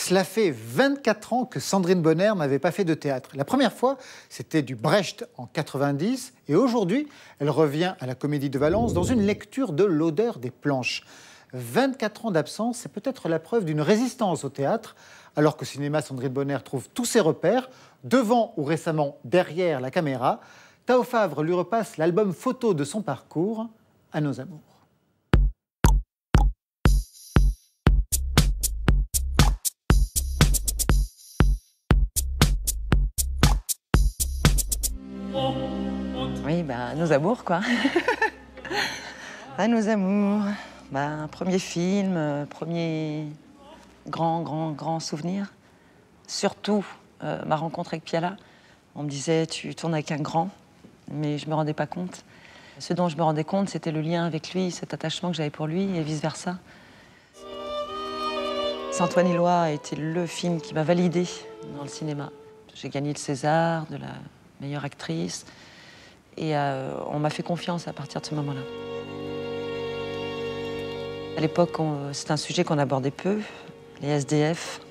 Cela fait 24 ans que Sandrine Bonnaire n'avait pas fait de théâtre. La première fois, c'était du Brecht en 90 et aujourd'hui, elle revient à la Comédie de Valence dans une lecture de L'odeur des planches. 24 ans d'absence, c'est peut-être la preuve d'une résistance au théâtre, alors qu'au cinéma, Sandrine Bonnaire trouve tous ses repères, devant ou récemment derrière la caméra. Tao Favre lui repasse l'album photo de son parcours, À nos amours. Oui, à nos amours, quoi. À nos amours. Un premier film, premier grand souvenir. Surtout, ma rencontre avec Piala. On me disait, tu tournes avec un grand, mais je ne me rendais pas compte. Ce dont je me rendais compte, c'était le lien avec lui, cet attachement que j'avais pour lui, et vice-versa. Saint-Ouen-Éloi a été le film qui m'a validée dans le cinéma. J'ai gagné le César de la meilleure actrice. Et on m'a fait confiance à partir de ce moment-là. À l'époque, c'était un sujet qu'on abordait peu, les SDF.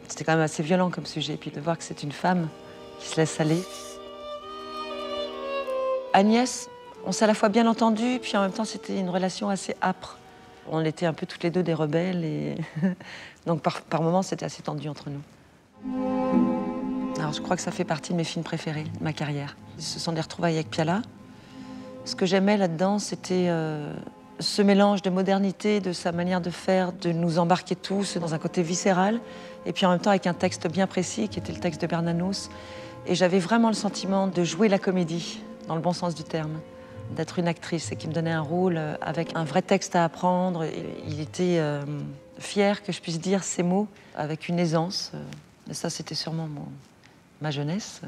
C'était quand même assez violent comme sujet. Et puis de voir que c'est une femme qui se laisse aller. Agnès, on s'est à la fois bien entendu, puis en même temps, c'était une relation assez âpre. On était un peu toutes les deux des rebelles. Et donc par moments, c'était assez tendu entre nous. Alors, je crois que ça fait partie de mes films préférés de ma carrière. Ce sont des retrouvailles avec Piala. Ce que j'aimais là-dedans, c'était ce mélange de modernité, de sa manière de faire, de nous embarquer tous dans un côté viscéral, et puis en même temps avec un texte bien précis, qui était le texte de Bernanos. Et j'avais vraiment le sentiment de jouer la comédie, dans le bon sens du terme, d'être une actrice, et qui me donnait un rôle avec un vrai texte à apprendre. Et il était fier que je puisse dire ces mots avec une aisance. Et ça, c'était sûrement ma jeunesse.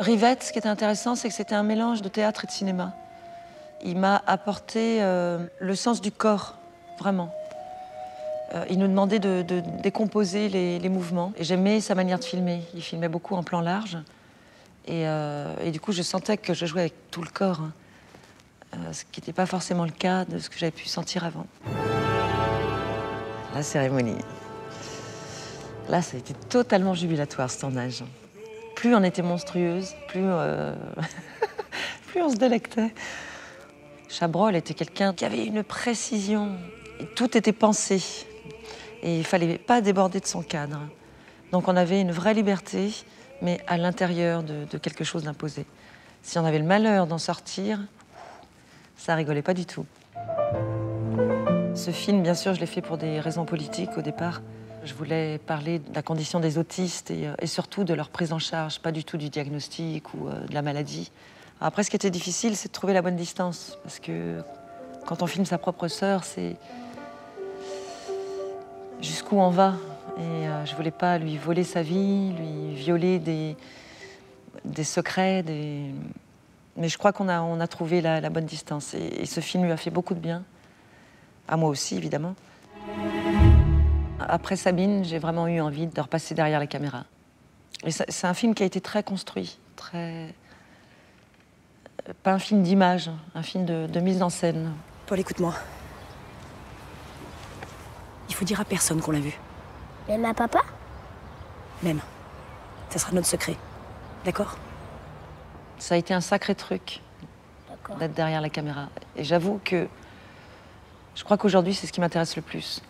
Rivette, ce qui était intéressant, c'est que c'était un mélange de théâtre et de cinéma. Il m'a apporté le sens du corps, vraiment. Il nous demandait de décomposer les mouvements. Et j'aimais sa manière de filmer. Il filmait beaucoup en plan large. Et du coup, je sentais que je jouais avec tout le corps. Ce qui n'était pas forcément le cas de ce que j'avais pu sentir avant. La cérémonie. Là, ça a été totalement jubilatoire, ce tournage. Plus on était monstrueuse, plus on se délectait. Chabrol était quelqu'un qui avait une précision. Et tout était pensé. Et il ne fallait pas déborder de son cadre. Donc on avait une vraie liberté, mais à l'intérieur de quelque chose d'imposé. Si on avait le malheur d'en sortir, ça rigolait pas du tout. Ce film, bien sûr, je l'ai fait pour des raisons politiques au départ. Je voulais parler de la condition des autistes et surtout de leur prise en charge, pas du tout du diagnostic ou de la maladie. Après, ce qui était difficile, c'est de trouver la bonne distance. Parce que quand on filme sa propre sœur, c'est jusqu'où on va. Et je voulais pas lui voler sa vie, lui violer des secrets. Mais je crois qu'on a trouvé la bonne distance. Et ce film lui a fait beaucoup de bien. À moi aussi, évidemment. Après Sabine, j'ai vraiment eu envie de repasser derrière la caméra. Et c'est un film qui a été très construit, pas un film d'image, un film de mise en scène. Paul, écoute-moi. Il faut dire à personne qu'on l'a vu. Même à papa? Même. Ça sera notre secret. D'accord? Ça a été un sacré truc d'être derrière la caméra. Et j'avoue que je crois qu'aujourd'hui, c'est ce qui m'intéresse le plus.